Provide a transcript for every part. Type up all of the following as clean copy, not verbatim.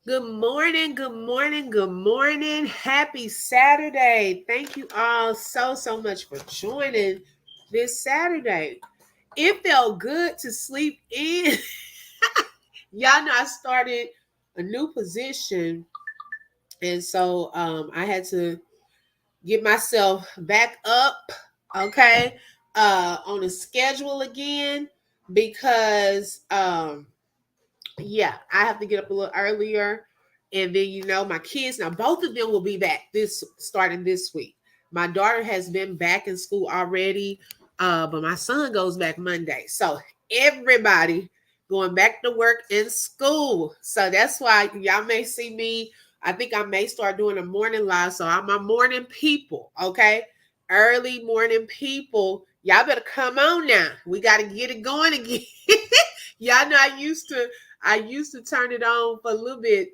Good morning, good morning, good morning. Happy Saturday. Thank you all so much for joining this Saturday. It felt good to sleep in. Y'all know I started a new position, and so I had to get myself back up, okay, on a schedule again because yeah, I have to get up a little earlier. And then, my kids, now both of them will be back starting this week. My daughter has been back in school already, but my son goes back Monday. So everybody going back to work in school. So that's why y'all may see me. I think I may start doing a morning live. So I'm a morning people, okay? Early morning people. Y'all better come on now. We got to get it going again. Y'all know I used to turn it on for a little bit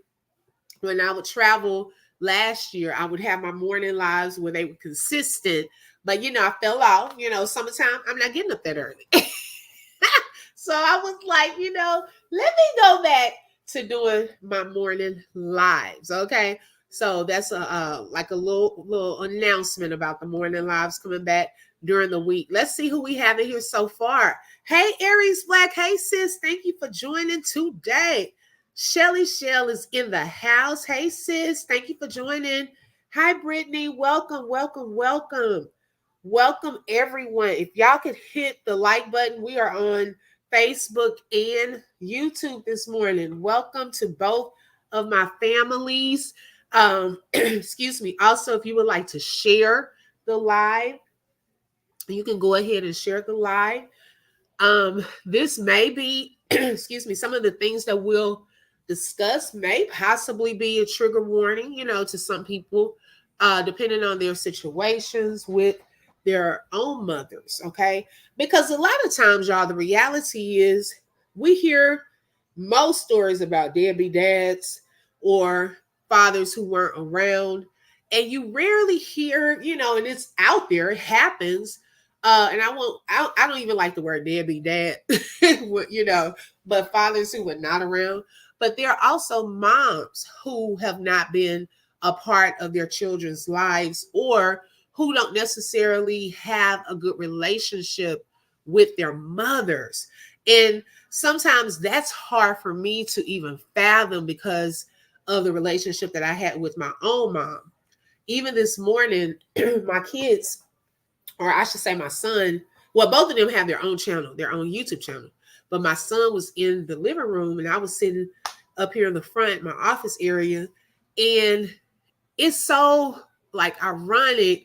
when I would travel last year. I would have my morning lives where they were consistent, but I fell off. Summertime, I'm not getting up that early. So I was like, let me go back to doing my morning lives. Okay. So that's like a little announcement about the morning lives coming back during the week. Let's see who we have in here so far. Hey, Aries Black. Hey, sis. Thank you for joining today. Shelly Shell is in the house. Hey, sis. Thank you for joining. Hi, Brittany. Welcome, welcome, welcome. Welcome, everyone. If y'all could hit the like button, we are on Facebook and YouTube this morning. Welcome to both of my families. Excuse me. Also, if you would like to share the live, you can go ahead and share the live. This may be, excuse me, some of the things that we'll discuss may possibly be a trigger warning, to some people, depending on their situations with their own mothers, okay? Because a lot of times, y'all, the reality is we hear most stories about deadbeat dads or fathers who weren't around, and you rarely hear, and it's out there, it happens. And I don't even like the word deadbeat dad, but fathers who were not around. But there are also moms who have not been a part of their children's lives, or who don't necessarily have a good relationship with their mothers. And sometimes that's hard for me to even fathom because of the relationship that I had with my own mom. Even this morning, my kids, or I should say my son, well, both of them have their own channel, their own YouTube channel. But my son was in the living room and I was sitting up here in the front, my office area. And it's so like ironic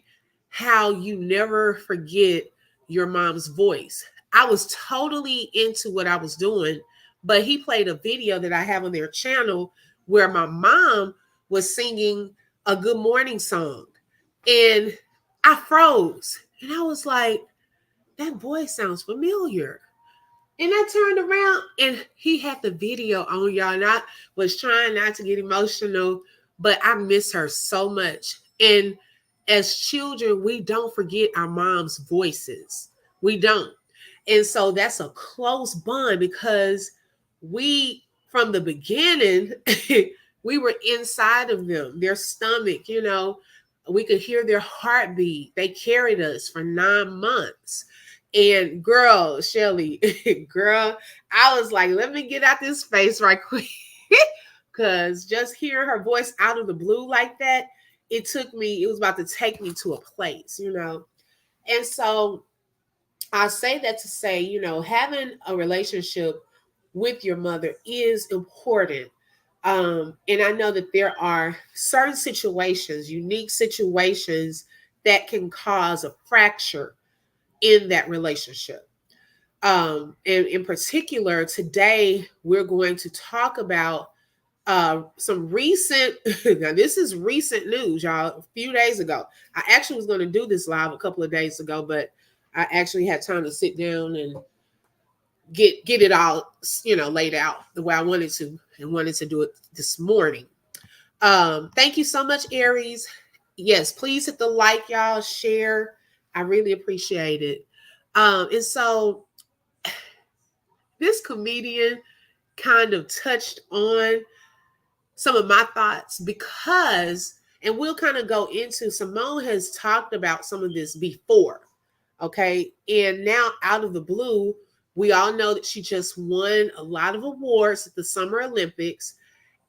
how you never forget your mom's voice. I was totally into what I was doing, but he played a video that I have on their channel where my mom was singing a good morning song. And I froze. And I was like, that voice sounds familiar. And I turned around and he had the video on, y'all. And I was trying not to get emotional, but I miss her so much. And as children, we don't forget our mom's voices. We don't. And so that's a close bond because we, from the beginning, we were inside of them, their stomach, we could hear their heartbeat. They carried us for 9 months. And girl, Shelly, girl, I was like, let me get out this space right quick. because just hearing her voice out of the blue like that, it was about to take me to a place, you know. And so I say that to say, you know, having a relationship with your mother is important. And I know that there are certain situations, unique situations, that can cause a fracture in that relationship. And in particular, today we're going to talk about some recent, now this is recent news, y'all, a few days ago. I actually was going to do this live a couple of days ago, but I actually had time to sit down and get it all, you know, laid out the way I wanted to, and wanted to do it this morning. Thank you so much, Aries. Yes, please hit the like, y'all, share. I really appreciate it. And so this comedian kind of touched on some of my thoughts because, and we'll kind of go into, Simone has talked about some of this before. Okay. And now, out of the blue, we all know that she just won a lot of awards at the Summer Olympics.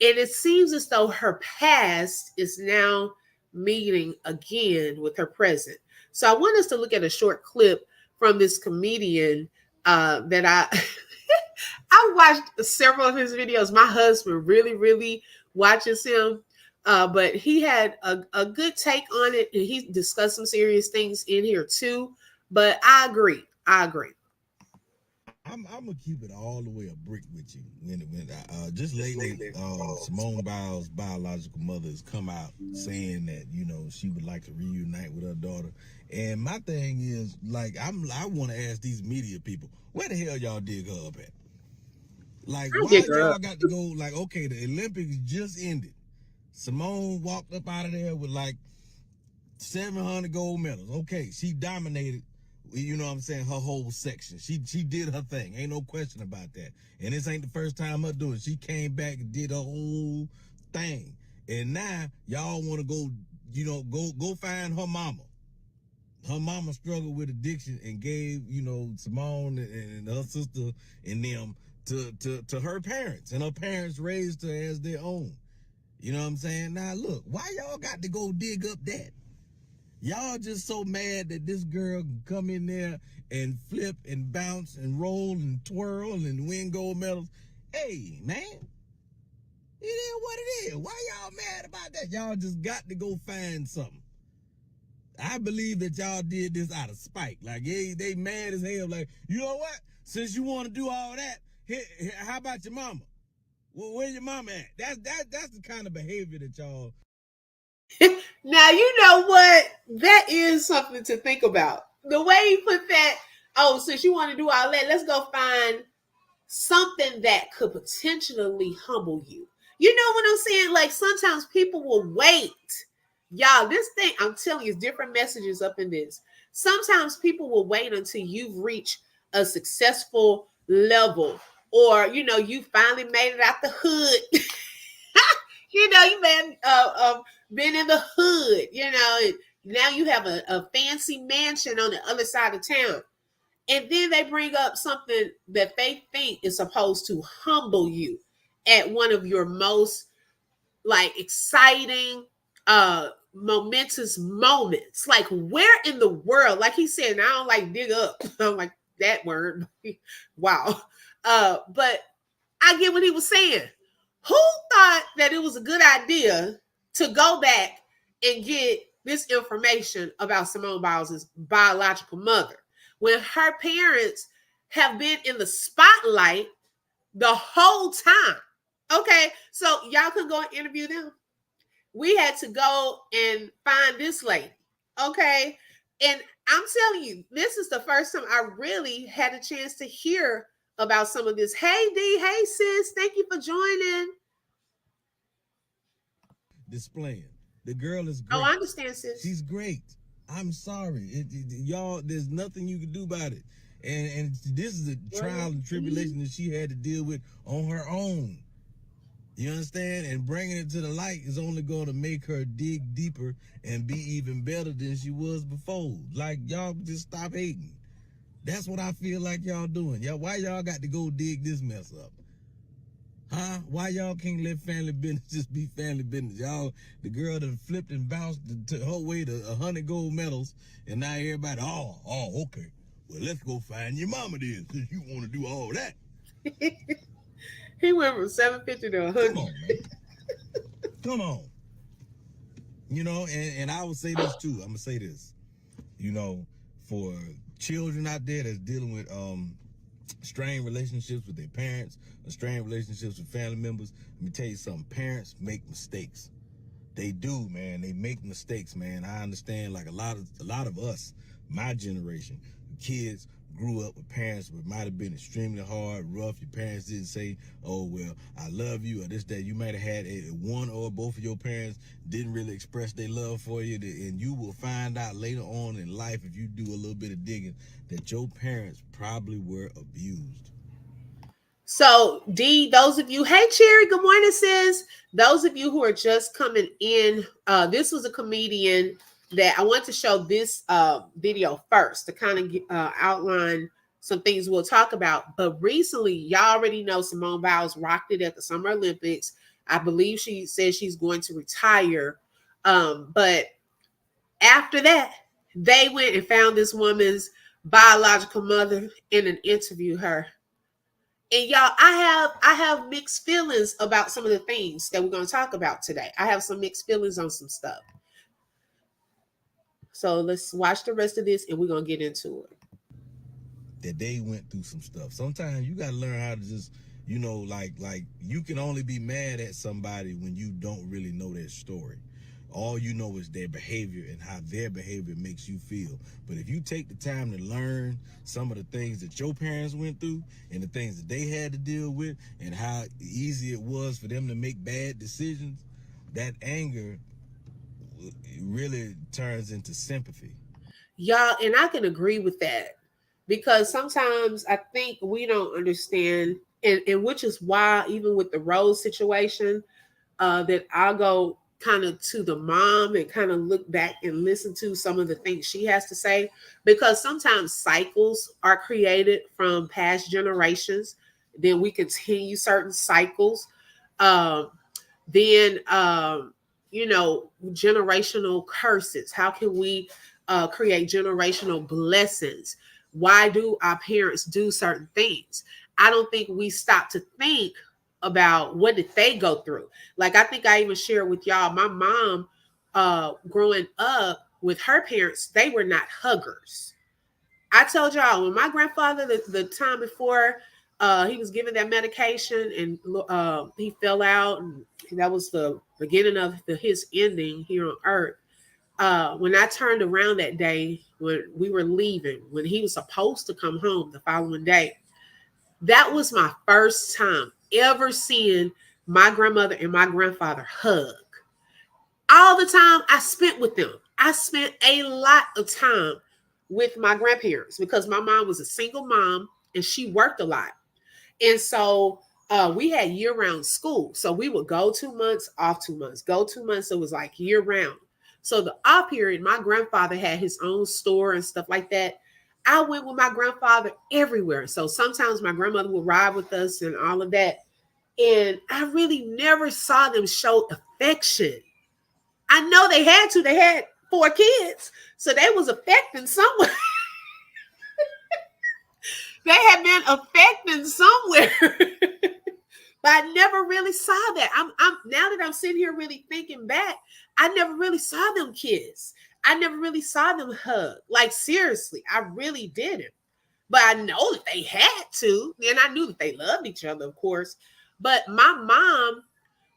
And it seems as though her past is now meeting again with her present. So I want us to look at a short clip from this comedian that I I watched several of his videos. My husband really, really watches him. But he had a good take on it, and he discussed some serious things in here too. But I agree. I agree. I'm gonna keep it all the way a brick with you. When just lately, Simone Biles' biological mother has come out saying that she would like to reunite with her daughter. And my thing is, like, I want to ask these media people, where the hell y'all dig her up at? Like, I why dig her y'all up. got to go? Like, okay, the Olympics just ended. Simone walked up out of there with like 700 gold medals. Okay, she dominated, you know what I'm saying, her whole section. She did her thing. Ain't no question about that. And this ain't the first time her doing it. She came back and did her whole thing. And now y'all want to go, go find her mama. Her mama struggled with addiction and gave, Simone and her sister and them to her parents. And her parents raised her as their own. You know what I'm saying? Now look, why y'all got to go dig up that? Y'all just so mad that this girl can come in there and flip and bounce and roll and twirl and win gold medals. Hey, man, it is what it is. Why y'all mad about that? Y'all just got to go find something. I believe that y'all did this out of spite. Like, they mad as hell. Like, you know what? Since you want to do all that, how about your mama? Well, where your mama at? That's the kind of behavior that y'all. Now, you know what? That is something to think about. The way he put that, oh, since you want to do all that, let's go find something that could potentially humble you. You know what I'm saying? Like, sometimes people will wait. Y'all, this thing, I'm telling you, is different messages up in this. Sometimes people will wait until you've reached a successful level, or, you finally made it out the hood. You may have been in the hood, and now you have a fancy mansion on the other side of town. And then they bring up something that they think is supposed to humble you at one of your most, like, exciting, momentous moments. Like, where in the world, like he said, and I don't like dig up. I don't like that word. Wow. But I get what he was saying. Who thought that it was a good idea to go back and get this information about Simone Biles' biological mother when her parents have been in the spotlight the whole time? Okay, so y'all can go and interview them. We had to go and find this lady. Okay, and I'm telling you, this is the first time I really had a chance to hear about some of this. Hey D, hey sis, thank you for joining. Displaying. The girl is Oh, I great. understand, sis. She's great. I'm sorry, y'all. There's nothing you can do about it. And this is a trial and tribulation that she had to deal with on her own. You understand? And bringing it to the light is only going to make her dig deeper and be even better than she was before. Like, y'all just stop hating. That's what I feel like y'all doing. Why y'all got to go dig this mess up? Huh? Why y'all can't let family business just be family business? Y'all, the girl that flipped and bounced to her way to 100 gold medals, and now everybody, okay. Well, let's go find your mama then, since you want to do all that. He went from 750 to Come 100. on, man. Come on. And I would say this too. I'm gonna say this. You know, for children out there that's dealing with strained relationships with their parents, or strained relationships with family members, let me tell you something. Parents make mistakes. They do, man. They make mistakes, man. I understand. Like a lot of us, my generation, kids grew up with parents that might have been extremely hard, rough. Your parents didn't say, "Oh well, I love you," or this, that. You might have had one or both of your parents didn't really express their love for you, and you will find out later on in life, if you do a little bit of digging, that your parents probably were abused. So, D, those of you, hey, Cherry, good morning, sis. Those of you who are just coming in, this was a comedian that I want to show this video first to kind of outline some things we'll talk about. But recently, y'all already know Simone Biles rocked it at the Summer Olympics. I believe she says she's going to retire. But after that, they went and found this woman's biological mother and interviewed her. And y'all, I have mixed feelings about some of the things that we're going to talk about today. I have some mixed feelings on some stuff. So let's watch the rest of this and we're going to get into it. That they went through some stuff. Sometimes you gotta learn how to just, like you can only be mad at somebody when you don't really know their story. All you know is their behavior and how their behavior makes you feel. But if you take the time to learn some of the things that your parents went through and the things that they had to deal with and how easy it was for them to make bad decisions, that anger really turns into sympathy. Y'all, and I can agree with that because sometimes I think we don't understand, and which is why, even with the Rose situation, that I'll go kind of to the mom and kind of look back and listen to some of the things she has to say, because sometimes cycles are created from past generations. Then we continue certain cycles. Um, then, generational curses. How can we create generational blessings? Why do our parents do certain things? I don't think we stop to think about what did they go through. Like, I think I even shared with y'all, my mom, growing up with her parents, they were not huggers. I told y'all, when my grandfather, the time before he was given that medication and he fell out, and that was the beginning of his ending here on earth. When I turned around that day, when we were leaving, when he was supposed to come home the following day, that was my first time ever seeing my grandmother and my grandfather hug. All the time I spent with them, I spent a lot of time with my grandparents because my mom was a single mom and she worked a lot. And so we had year round school. So we would go 2 months, off 2 months, go 2 months. So it was like year round. So the off period, my grandfather had his own store and stuff like that. I went with my grandfather everywhere. So sometimes my grandmother would ride with us and all of that. And I really never saw them show affection. I know they had to. They had 4 kids. So they was affecting someone. They had been affecting somewhere. But I never really saw that. I'm now that I'm sitting here really thinking back, I never really saw them kiss. I never really saw them hug. Like, seriously, I really didn't. But I know that they had to, and I knew that they loved each other, of course. But my mom,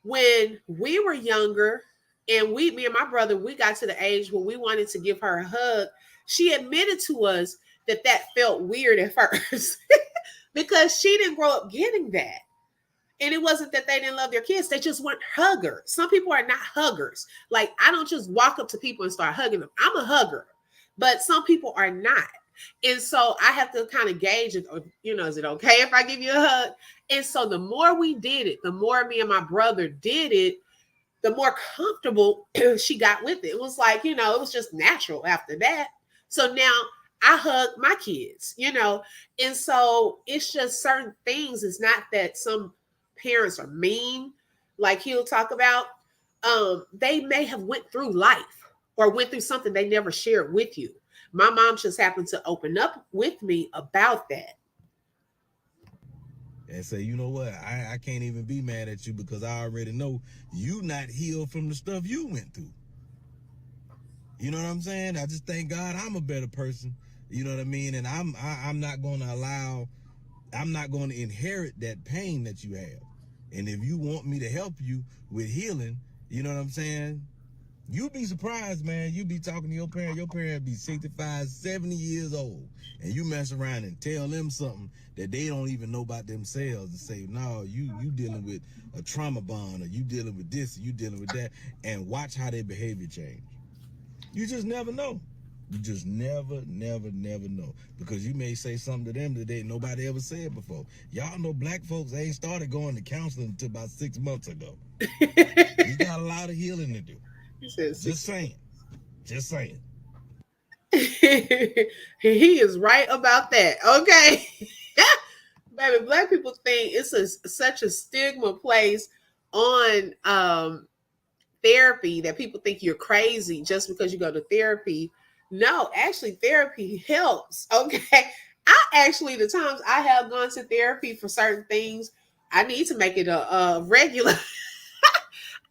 when we were younger, and me and my brother, we got to the age where we wanted to give her a hug, she admitted to us that that felt weird at first because she didn't grow up getting that. And it wasn't that they didn't love their kids, they just weren't huggers. Some people are not huggers. Like, I don't just walk up to people and start hugging them. I'm a hugger, but some people are not. And so I have to kind of gauge it, is it okay if I give you a hug? And so the more we did it, the more me and my brother did it, the more comfortable she got with it. It was like, it was just natural after that. So now I hug my kids. And so it's just certain things. It's not that some parents are mean, like he'll talk about, they may have went through life or went through something they never shared with you. My mom just happened to open up with me about that. And say, you know what, I can't even be mad at you because I already know you not healed from the stuff you went through. You know what I'm saying? I just thank God I'm a better person. You know what I mean? And I'm not going to allow, I'm not going to inherit that pain that you have. And if you want me to help you with healing, you know what I'm saying? You be surprised, man. You be talking to your parent be 65, 70 years old, and you mess around and tell them something that they don't even know about themselves and say, no, you dealing with a trauma bond, or you dealing with this, or you dealing with that, and watch how their behavior change. You just never know. You just never know. Because you may say something to them that nobody ever said before. Y'all know black folks ain't started going to counseling until about 6 months ago. We got a lot of healing to do. He said Just 60. saying. Just saying. He is right about that. Okay. Baby, black people think it's such a stigma placed on therapy that people think you're crazy just because you go to therapy. No, actually, therapy helps. Okay. I actually, the times I have gone to therapy for certain things, I need to make it a regular.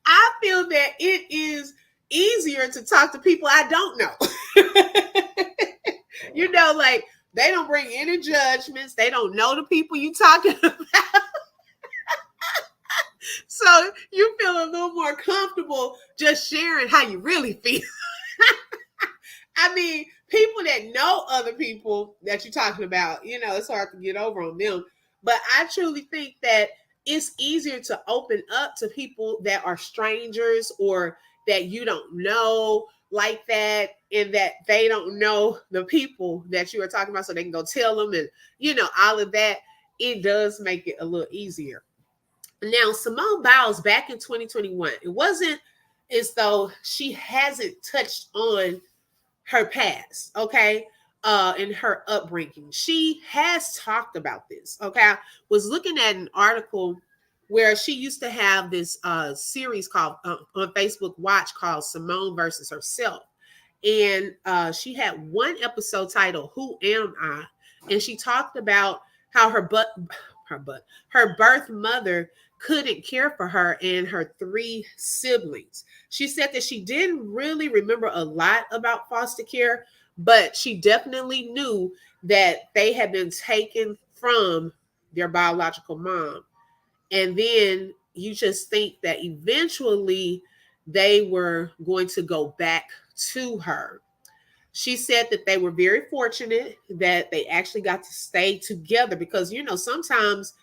I feel that it is easier to talk to people I don't know. Like they don't bring any judgments. They don't know the people you talking about. So you feel a little more comfortable just sharing how you really feel. I mean, people that know other people that you're talking about, it's hard to get over on them. But I truly think that it's easier to open up to people that are strangers or that you don't know like that, and that they don't know the people that you are talking about, so they can go tell them, and all of that. It does make it a little easier. Now, Simone Biles back in 2021, it wasn't as though she hasn't touched on her past, okay, and her upbringing. She has talked about this, okay. I was looking at an article where she used to have this series called on Facebook Watch called Simone versus Herself, and she had one episode titled "Who Am I?" and she talked about how her birth mother couldn't care for her and her three siblings. She said that she didn't really remember a lot about foster care, but she definitely knew that they had been taken from their biological mom. And then you just think that eventually they were going to go back to her. She said that they were very fortunate that they actually got to stay together because, sometimes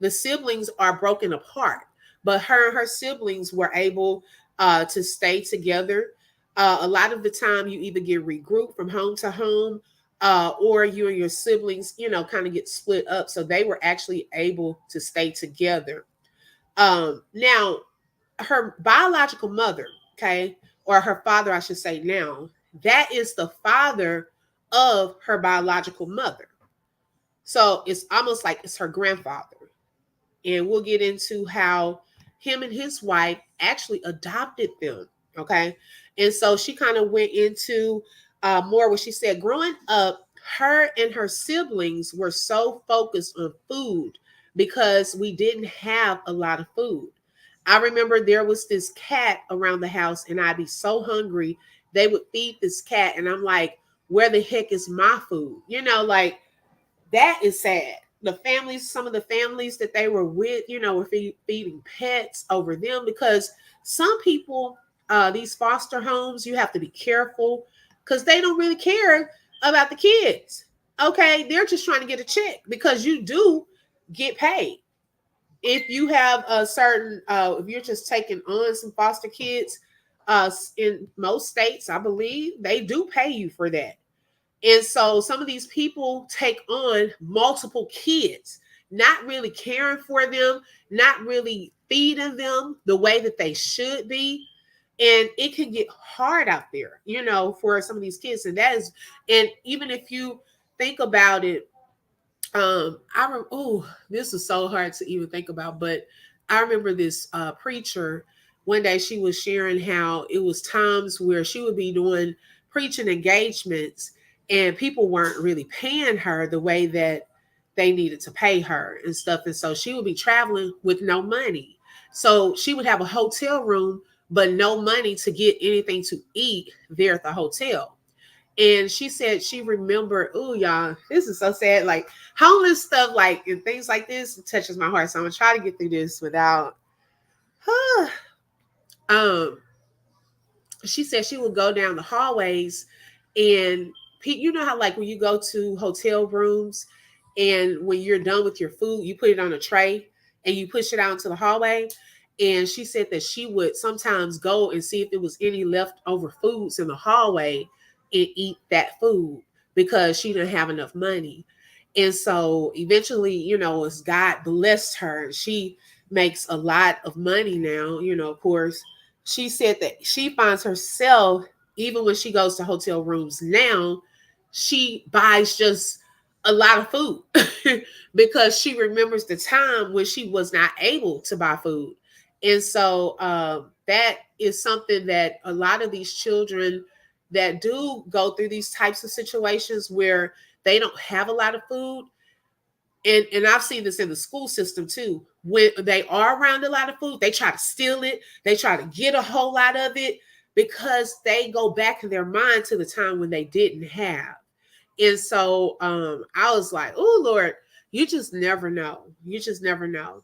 the siblings are broken apart, but her and her siblings were able to stay together. A lot of the time, you either get regrouped from home to home, or you and your siblings, kind of get split up. So they were actually able to stay together. Now, her biological mother, okay, or her father, I should say now, that is the father of her biological mother. So it's almost like it's her grandfather. And we'll get into how him and his wife actually adopted them. Okay. And so she kind of went into more what she said. Growing up, her and her siblings were so focused on food because we didn't have a lot of food. I remember there was this cat around the house, and I'd be so hungry. They would feed this cat, and I'm like, where the heck is my food? Like that is sad. The families, some of the families that they were with, were feeding pets over them because some people, these foster homes, you have to be careful because they don't really care about the kids. Okay, they're just trying to get a check because you do get paid. If you have a certain, if you're just taking on some foster kids, in most states, I believe they do pay you for that. And so some of these people take on multiple kids, not really caring for them, not really feeding them the way that they should be. And it can get hard out there, for some of these kids. And even if you think about it, oh, this is so hard to even think about, but I remember this preacher one day, she was sharing how it was times where she would be doing preaching engagements and people weren't really paying her the way that they needed to pay her and stuff. And so she would be traveling with no money. So she would have a hotel room, but no money to get anything to eat there at the hotel. And she said she remembered, oh, y'all, this is so sad. Like homeless stuff, like and things like this touches my heart. So I'm gonna try to get through this without. um, she said she would go down the hallways and you know how like when you go to hotel rooms and when you're done with your food, you put it on a tray and you push it out into the hallway. And she said that she would sometimes go and see if there was any leftover foods in the hallway and eat that food because she didn't have enough money. And so eventually, as God blessed her, she makes a lot of money now, of course. She said that she finds herself, even when she goes to hotel rooms now, she buys just a lot of food because she remembers the time when she was not able to buy food. And so that is something that a lot of these children that do go through these types of situations where they don't have a lot of food, and I've seen this in the school system too. When they are around a lot of food, they try to steal it. They try to get a whole lot of it because they go back in their mind to the time when they didn't have. And so I was like, oh Lord, you just never know. You just never know.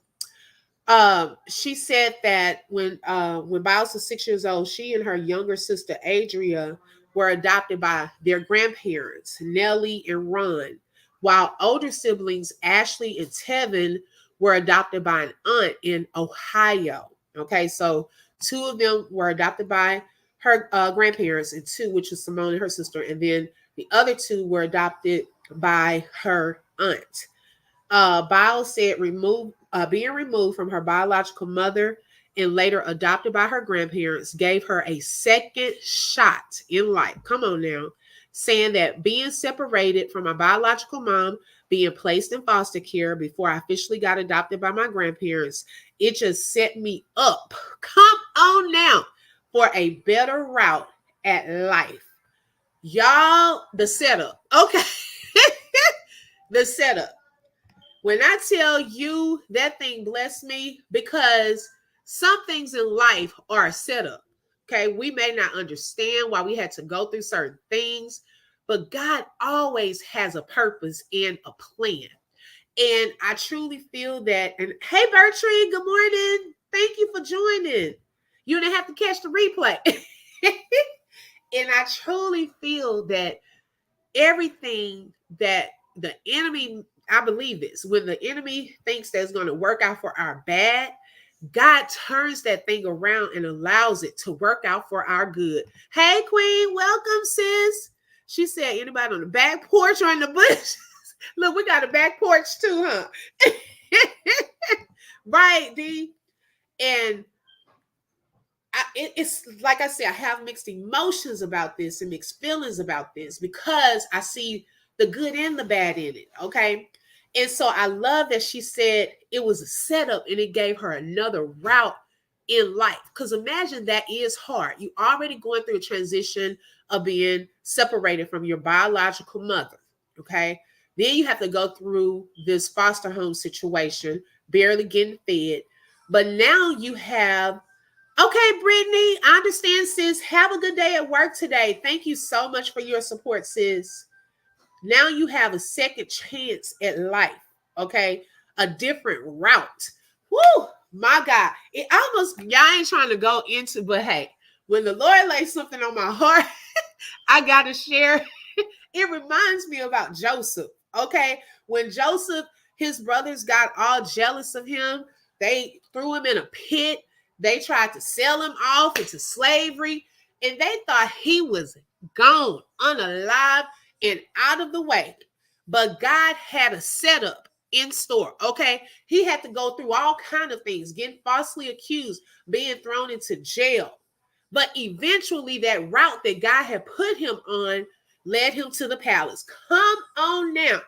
She said that when Biles was 6 years old, she and her younger sister Adria were adopted by their grandparents, Nellie and Ron, while older siblings Ashley and Tevin were adopted by an aunt in Ohio. Okay, so two of them were adopted by her grandparents, and two, which is Simone and her sister, and then the other two were adopted by her aunt. Biles said being removed from her biological mother and later adopted by her grandparents gave her a second shot in life. Come on now. Saying that being separated from my biological mom, being placed in foster care before I officially got adopted by my grandparents, it just set me up. Come on now, for a better route at life. Y'all, the setup. Okay. The setup. When I tell you that thing blessed me, because some things in life are a setup. Okay, we may not understand why we had to go through certain things, but God always has a purpose and a plan. And I truly feel that. And hey, Bertrand, good morning. Thank you for joining. You didn't have to catch the replay. And I truly feel that everything that the enemy, I believe this, when the enemy thinks that's going to work out for our bad, God turns that thing around and allows it to work out for our good. Hey, Queen, welcome, sis. She said, anybody on the back porch or in the bush? Look, we got a back porch too, huh? Right, D. And it's like I said, I have mixed emotions about this and mixed feelings about this because I see the good and the bad in it. Okay. And so I love that she said it was a setup and it gave her another route in life. Because imagine that is hard. You already going through a transition of being separated from your biological mother. Okay. Then you have to go through this foster home situation, barely getting fed. But now you have. Okay, Brittany, I understand, sis. Have a good day at work today. Thank you so much for your support, sis. Now you have a second chance at life, okay? A different route. Woo, my God. It almost, y'all ain't trying to go into, but hey, when the Lord lays something on my heart, I got to share. It reminds me about Joseph, okay? When Joseph, his brothers got all jealous of him, they threw him in a pit. They tried to sell him off into slavery, and they thought he was gone, unalive, and out of the way. But God had a setup in store, okay? He had to go through all kind of things, getting falsely accused, being thrown into jail. But eventually, that route that God had put him on led him to the palace. Come on now.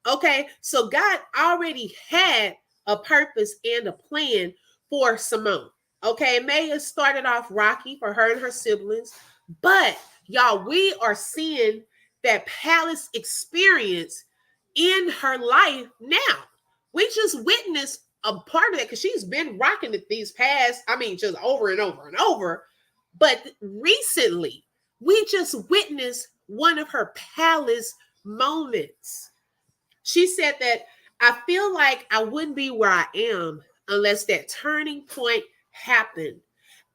Okay, so God already had a purpose and a plan for Simone. Okay, it may have started off rocky for her and her siblings, but y'all, we are seeing that palace experience in her life now. We just witnessed a part of it because she's been rocking it these past, I mean, just over and over and over. But recently, we just witnessed one of her palace moments. She said that I feel like I wouldn't be where I am unless that turning point happened.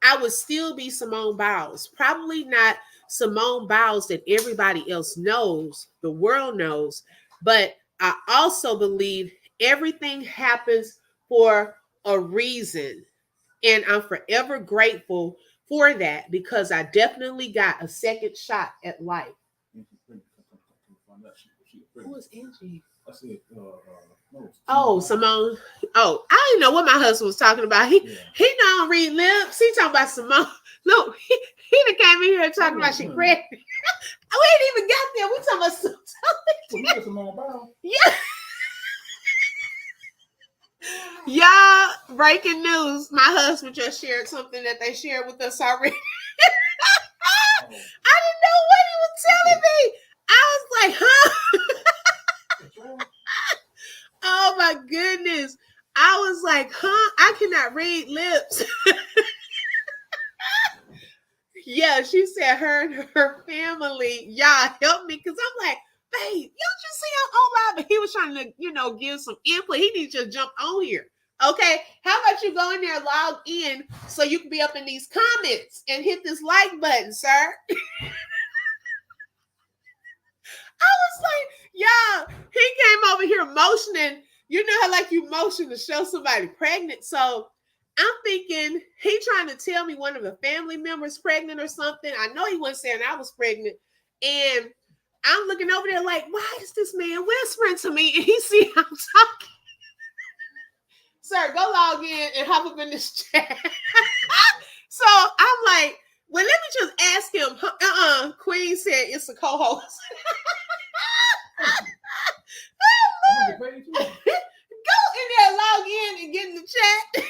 I would still be Simone Biles. Probably not Simone Biles that everybody else knows, the world knows, but I also believe everything happens for a reason. And I'm forever grateful for that because I definitely got a second shot at life. Who is Angie? I said, no. Oh, Simone. Oh, I didn't know what my husband was talking about. He don't read lips. He talking about Simone. Look, he done came in here talking about she pregnant. We ain't even got there. We talking about Simone Biles. Yeah. Y'all, breaking news. My husband just shared something that they shared with us already. I didn't know what he was telling me. I was like, huh? Oh my goodness. I was like, huh? I cannot read lips. Yeah, she said her and her family, y'all help me. Cause I'm like, babe, you just see how online, but he was trying to, give some input. He needs to jump on here. Okay. How about you go in there, log in so you can be up in these comments and hit this like button, sir? I was like, yeah, he came over here motioning. You know how like you motion to show somebody pregnant. So I'm thinking he trying to tell me one of the family members pregnant or something. I know he wasn't saying I was pregnant. And I'm looking over there like, why is this man whispering to me? And he see I'm talking. Sir, go log in and hop up in this chat. So I'm like, well, let me just ask him. Queen said it's a co-host. Go in there, log in, and get in the chat.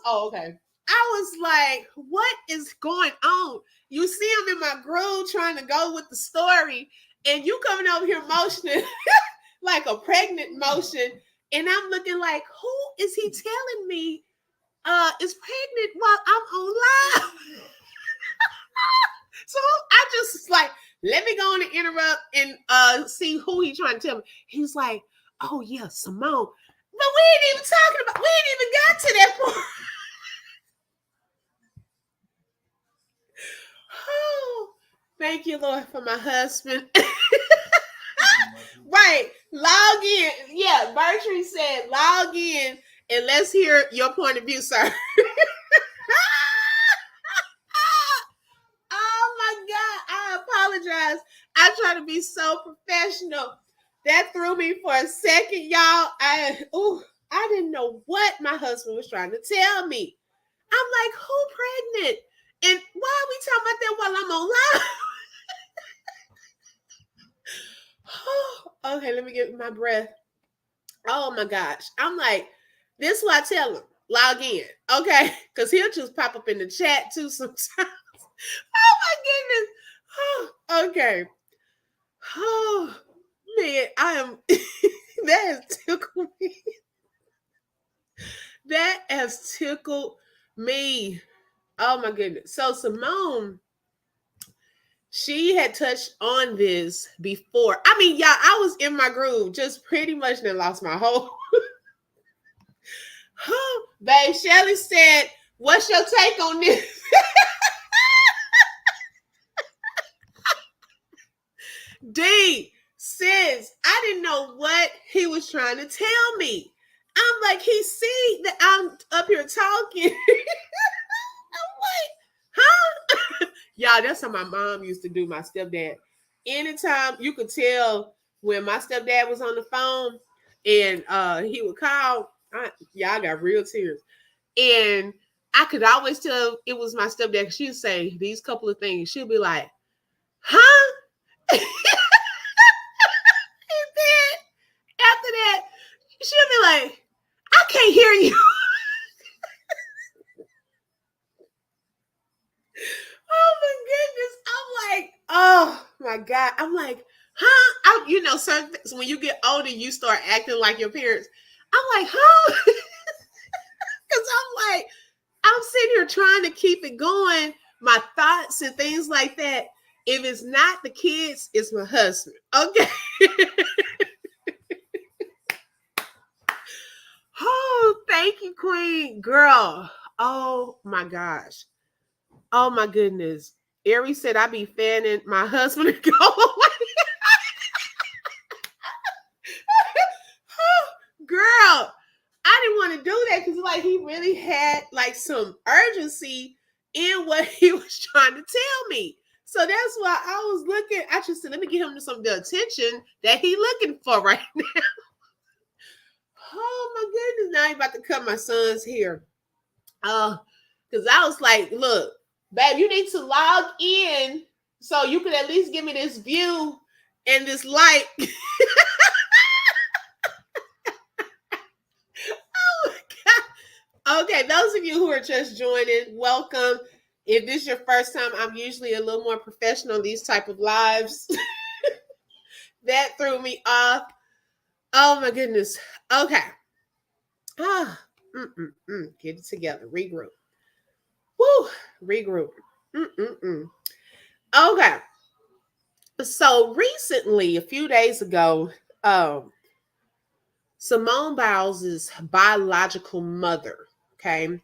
Okay. I was like, what is going on? You see him in my groove trying to go with the story, and you coming over here motioning like a pregnant motion, and I'm looking like, who is he telling me is pregnant while I'm on live? So I just like, let me go on and interrupt and see who he trying to tell me. He's like, oh yeah, Simone. But we ain't even talking about, we ain't even got to that part. Oh, thank you, Lord, for my husband. Right. Log in. Yeah, Bertrand said log in and let's hear your point of view, sir. Oh my God. I apologize. I try to be so professional. That threw me for a second, y'all. I didn't know what my husband was trying to tell me. I'm like, who pregnant? And why are we talking about that while I'm on live? Okay, let me get my breath. Oh my gosh. I'm like, this is what I tell him. Log in. Okay. Because he'll just pop up in the chat too sometimes. Oh my goodness. Okay. Oh man, I am that has tickled me. That has tickled me. Oh my goodness. So Simone, she had touched on this before. I mean, y'all, I was in my groove, just pretty much then lost my whole. Babe, Shelly said, what's your take on this? D says, I didn't know what he was trying to tell me. I'm like, he see that I'm up here talking. I'm like, huh? Y'all, that's how my mom used to do my stepdad. Anytime you could tell when my stepdad was on the phone and he would call, y'all got real tears. And I could always tell it was my stepdad. She'd say these couple of things. She'll be like, huh? And then after that, she'll be like, I can't hear you. my God. I'm like, huh? Certain things, when you get older, you start acting like your parents. I'm like, huh? Because I'm like, I'm sitting here trying to keep it going, my thoughts and things like that. If it's not the kids, it's my husband. Okay. Oh, thank you, Queen. Girl. Oh my gosh. Oh my goodness. Ari said I be fanning my husband and go away. Girl, I didn't want to do that because like he really had like some urgency in what he was trying to tell me. So that's why I was looking. I just said, let me get him some of the attention that he looking for right now. Oh my goodness! Now he about to cut my son's hair. Because I was like, look, babe, you need to log in so you can at least give me this view and this light. Oh my God. Okay, those of you who are just joining, welcome. If this is your first time, I'm usually a little more professional on these type of lives. That threw me off. Oh my goodness. Okay. Ah, get it together. Regroup. Woo. Regroup. Okay. So recently, a few days ago, Simone Biles' biological mother, okay,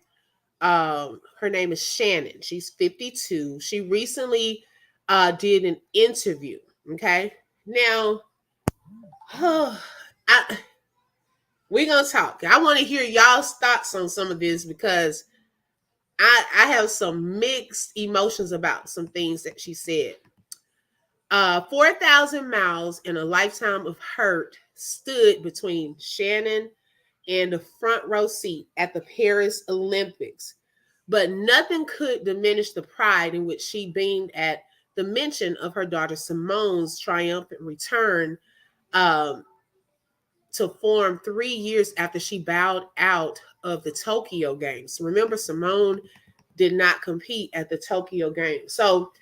her name is Shannon. She's 52. She recently did an interview. Okay. Now, I, we're gonna talk. I want to hear y'all's thoughts on some of this because I have some mixed emotions about some things that she said. 4,000 miles and a lifetime of hurt stood between Shannon and the front row seat at the Paris Olympics. But nothing could diminish the pride in which she beamed at the mention of her daughter Simone's triumphant return um, to form 3 years after she bowed out of the Tokyo Games. Remember, Simone did not compete at the Tokyo Games. So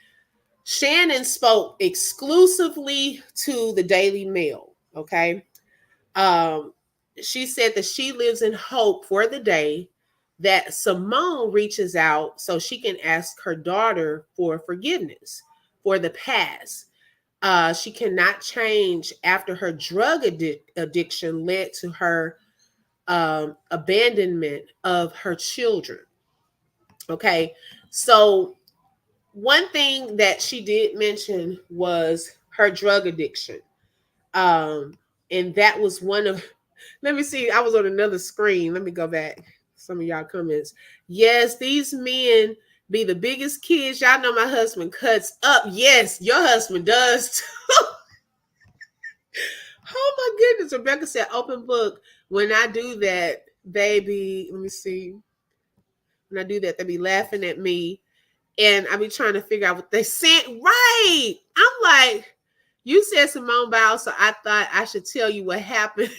Shannon spoke exclusively to the Daily Mail. Okay. Um, she said that she lives in hope for the day that Simone reaches out so she can ask her daughter for forgiveness for the past. She cannot change after her drug addiction led to her abandonment of her children. Okay. So, one thing that she did mention was her drug addiction. Um, and that was one of, let me see, I was on another screen. Let me go back. Some of y'all comments. Yes, these men be the biggest kids. Y'all know my husband cuts up. Yes, your husband does too. Oh my goodness. Rebecca said, open book. When I do that, baby, let me see. When I do that, they be laughing at me. And I be trying to figure out what they said. Right. I'm like, you said Simone Biles, so I thought I should tell you what happened.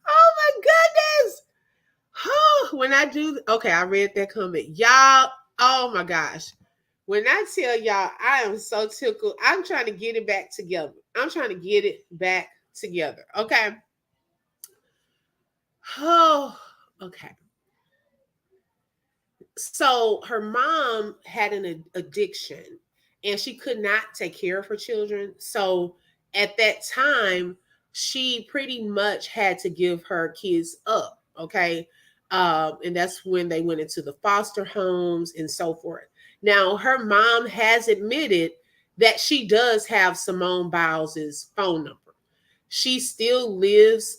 Oh my goodness. Oh, when I do, okay, I read that comment. Y'all, oh my gosh. When I tell y'all, I am so tickled. I'm trying to get it back together. I'm trying to get it back together. Okay. Oh, okay. So her mom had an addiction and she could not take care of her children. So at that time, she pretty much had to give her kids up. Okay. And that's when they went into the foster homes and so forth. Now, her mom has admitted that she does have Simone Biles's phone number. She still lives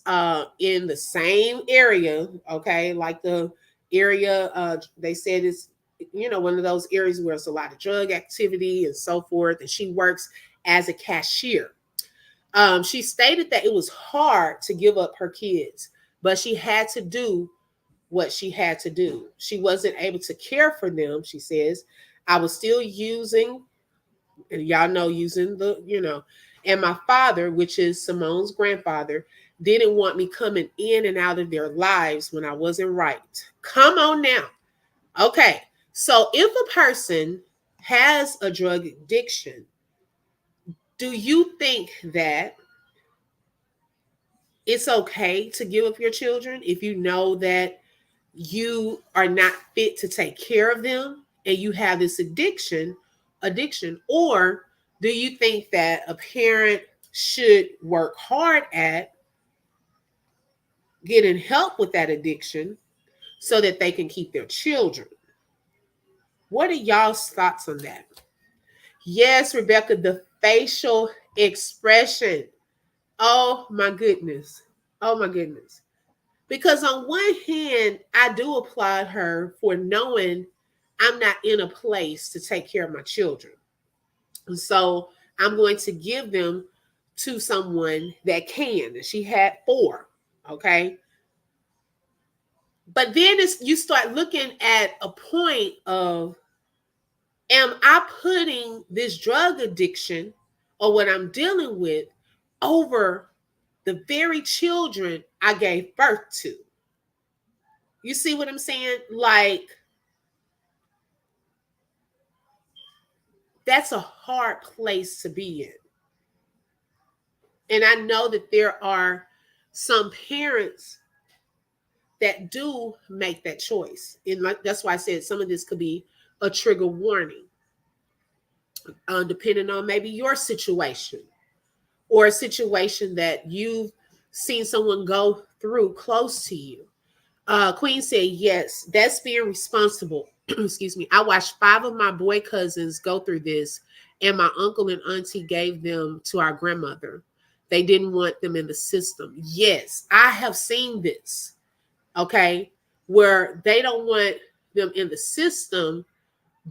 in the same area, okay, like the area they said is one of those areas where there's a lot of drug activity and so forth, and she works as a cashier. She stated that it was hard to give up her kids, but she had to do what she had to do. She wasn't able to care for them. She says, I was still using, and y'all know, using and my father, which is Simone's grandfather, didn't want me coming in and out of their lives when I wasn't right. Come on now. Okay. So if a person has a drug addiction, do you think that it's okay to give up your children if you know that you are not fit to take care of them and you have this addiction, or do you think that a parent should work hard at getting help with that addiction so that they can keep their children? What are y'all's thoughts on that? Yes, Rebecca, the facial expression. Oh my goodness. Oh my goodness. Because on one hand, I do applaud her for knowing I'm not in a place to take care of my children. And so I'm going to give them to someone that can. And she had four. Okay. But then it's, you start looking at a point of, am I putting this drug addiction or what I'm dealing with over the very children I gave birth to? You see what I'm saying? Like, that's a hard place to be in. And I know that there are some parents that do make that choice. And like, that's why I said some of this could be a trigger warning, depending on maybe your situation or a situation that you've seen someone go through close to you. Queen said, yes, that's being responsible. Excuse me. I watched 5 of my boy cousins go through this, and my uncle and auntie gave them to our grandmother. They didn't want them in the system. Yes, I have seen this, okay, where they don't want them in the system,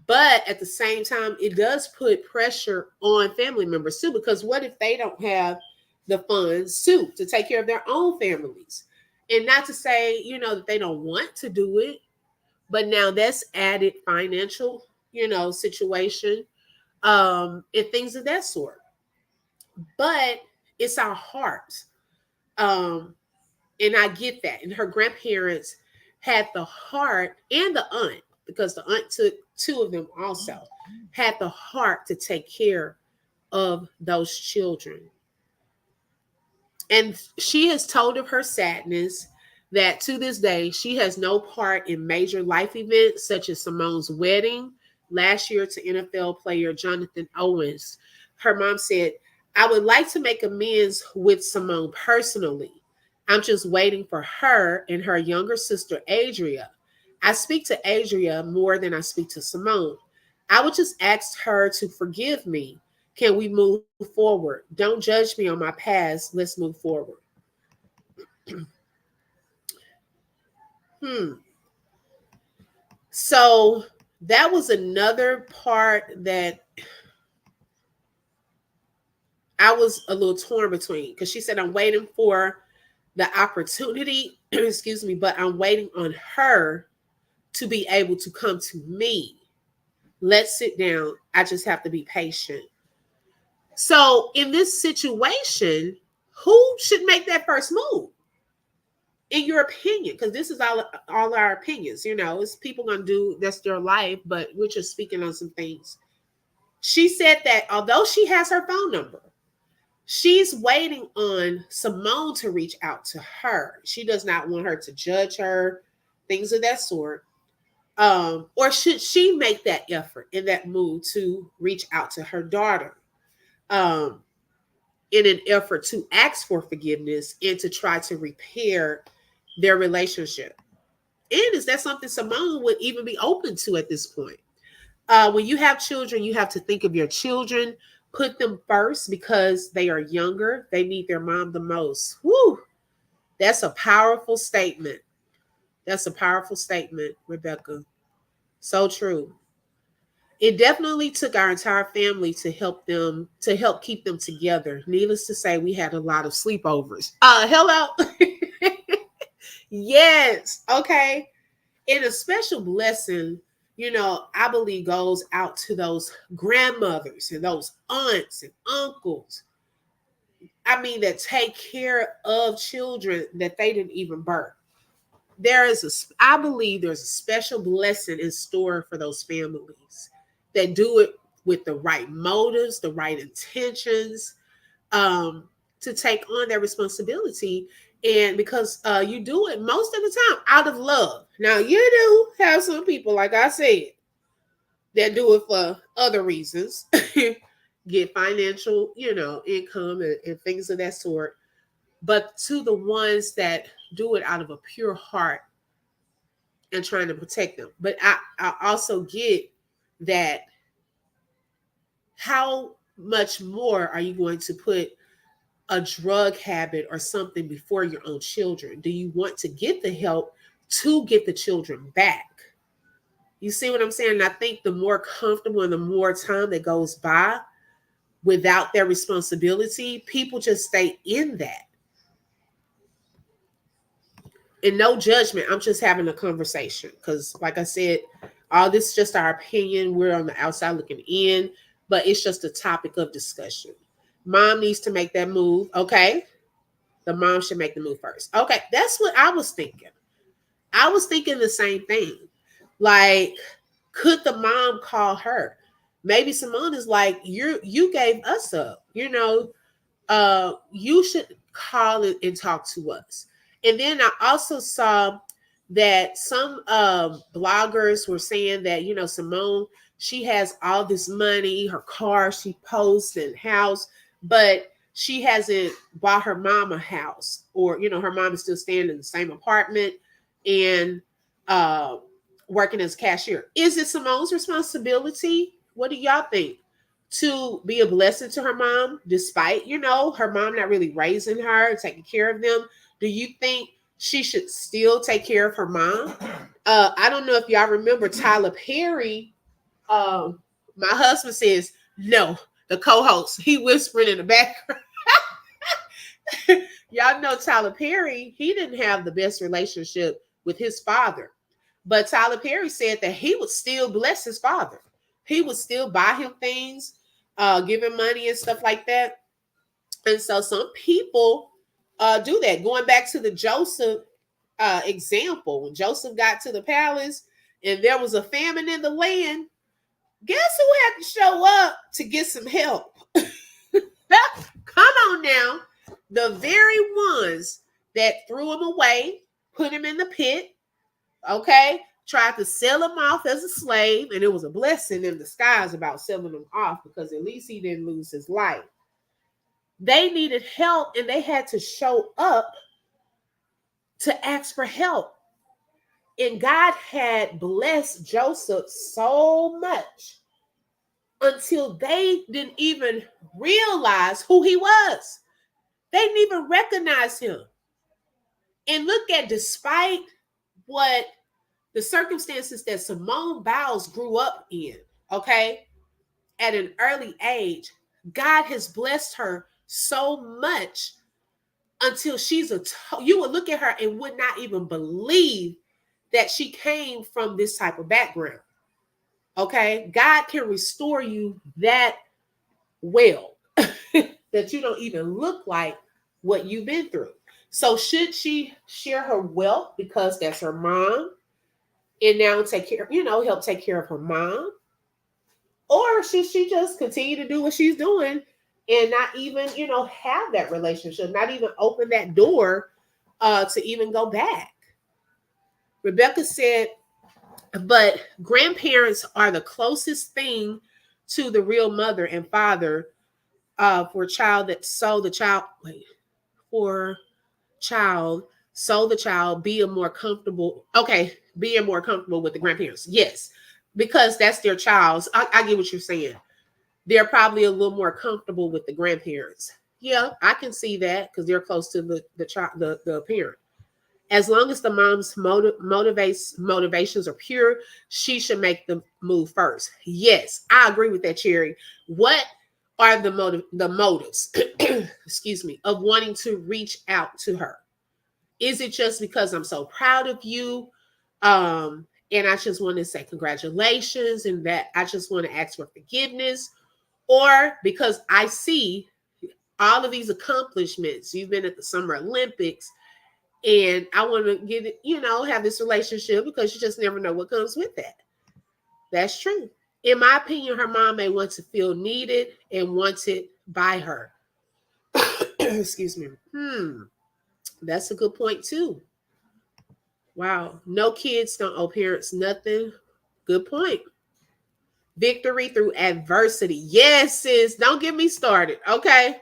but at the same time, it does put pressure on family members too, because what if they don't have the funds too to take care of their own families? And not to say, that they don't want to do it, but now that's added financial, situation, and things of that sort. But it's our heart. Um, and I get that. And her grandparents had the heart, and the aunt, because the aunt took 2 of them also, had the heart to take care of those children. And she has told of her sadness that to this day, she has no part in major life events such as Simone's wedding last year to NFL player Jonathan Owens. Her mom said, I would like to make amends with Simone personally. I'm just waiting for her and her younger sister, Adria. I speak to Adria more than I speak to Simone. I would just ask her to forgive me. Can we move forward? Don't judge me on my past. Let's move forward. Hmm. So that was another part that I was a little torn between, because she said, I'm waiting for the opportunity, excuse me, but I'm waiting on her to be able to come to me. Let's sit down. I just have to be patient. So in this situation, who should make that first move? In your opinion, because this is all our opinions, it's people gonna do, that's their life, but we're just speaking on some things. She said that although she has her phone number, she's waiting on Simone to reach out to her. She does not want her to judge her, things of that sort. Or should she make that effort in that move to reach out to her daughter, um, in an effort to ask for forgiveness and to try to repair their relationship? And is that something Simone would even be open to at this point? When you have children, you have to think of your children, put them first because they are younger. They need their mom the most. Woo! That's a powerful statement. That's a powerful statement, Rebecca. So true. It definitely took our entire family to help keep them together. Needless to say, we had a lot of sleepovers. Hello. Yes. Okay. And a special blessing, I believe goes out to those grandmothers and those aunts and uncles. I mean, that take care of children that they didn't even birth. I believe there's a special blessing in store for those families. that do it with the right motives, the right intentions, um, to take on their responsibility. And because you do it most of the time out of love. Now, you do have some people, like I said, that do it for other reasons, get financial, income and things of that sort. But to the ones that do it out of a pure heart and trying to protect them. But I also get that how much more are you going to put a drug habit or something before your own children? Do you want to get the help to get the children back? You see what I'm saying? And I think the more comfortable and the more time that goes by without their responsibility, people just stay in that. And no judgment. I'm just having a conversation because, like I said, all this is just our opinion. We're on the outside looking in, but it's just a topic of discussion. Mom needs to make that move. Okay. The mom should make the move first. Okay. That's what I was thinking. I was thinking the same thing. Like, could the mom call her? Maybe Simone is like, you gave us up. You should call it and talk to us. And then I also saw that some bloggers were saying that, Simone, she has all this money, her car, she posts and house, but she hasn't bought her mom a house, or, her mom is still staying in the same apartment and uh, working as a cashier. Is it Simone's responsibility? What do y'all think? To be a blessing to her mom, despite, her mom not really raising her, taking care of them. Do you think she should still take care of her mom? I don't know if y'all remember Tyler Perry. My husband says, no, the co-host, he whispering in the background. Y'all know Tyler Perry, he didn't have the best relationship with his father. But Tyler Perry said that he would still bless his father. He would still buy him things, give him money and stuff like that. And so some people do that. Going back to the Joseph example, when Joseph got to the palace and there was a famine in the land, guess who had to show up to get some help? Come on now. The very ones that threw him away, put him in the pit, okay, tried to sell him off as a slave, and it was a blessing in disguise about selling him off because at least he didn't lose his life. They needed help and they had to show up to ask for help. And God had blessed Joseph so much until they didn't even realize who he was. They didn't even recognize him. And look at, despite what the circumstances that Simone Biles grew up in, okay, at an early age, God has blessed her so much until you would look at her and would not even believe that she came from this type of background. Okay, God can restore you that well that you don't even look like what you've been through. So should she share her wealth because that's her mom and now help take care of her mom? Or should she just continue to do what she's doing and not even, have that relationship, not even open that door to even go back? Rebecca said, but grandparents are the closest thing to the real mother and father for child that so the child, wait, for child, so the child being more comfortable. Okay, being more comfortable with the grandparents. Yes, because that's their child's. I get what you're saying. They're probably a little more comfortable with the grandparents. Yeah, I can see that because they're close to the child, the parent. As long as the mom's motivations are pure, she should make the move first. Yes, I agree with that, Cherry. What are the motives, excuse me, of wanting to reach out to her? Is it just because I'm so proud of you? And I just want to say congratulations and that I just want to ask for forgiveness? Or because I see all of these accomplishments, you've been at the Summer Olympics, and I want to have this relationship because you just never know what comes with that. That's true. In my opinion, her mom may want to feel needed and wanted by her. Excuse me. That's a good point too. Wow. No kids don't owe parents nothing. Good point. Victory through adversity. Yes, sis. Don't get me started. Okay.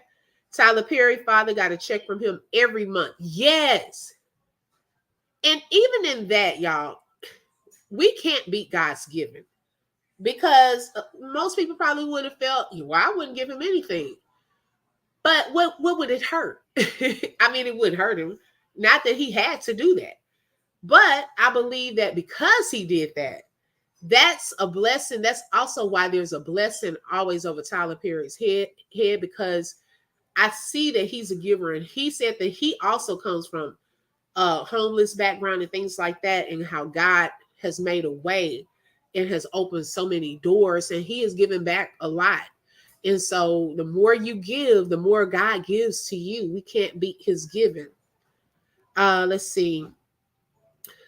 Tyler Perry, father got a check from him every month. Yes. And even in that, y'all, we can't beat God's giving because most people probably would have felt, well, I wouldn't give him anything. But what would it hurt? I mean, it wouldn't hurt him. Not that he had to do that. But I believe that because he did that, that's a blessing. That's also why there's a blessing always over Tyler Perry's head because I see that he's a giver. And he said that he also comes from a homeless background and things like that, and how God has made a way and has opened so many doors, and he has given back a lot. And so the more you give, the more God gives to you. We can't beat his giving. Let's see.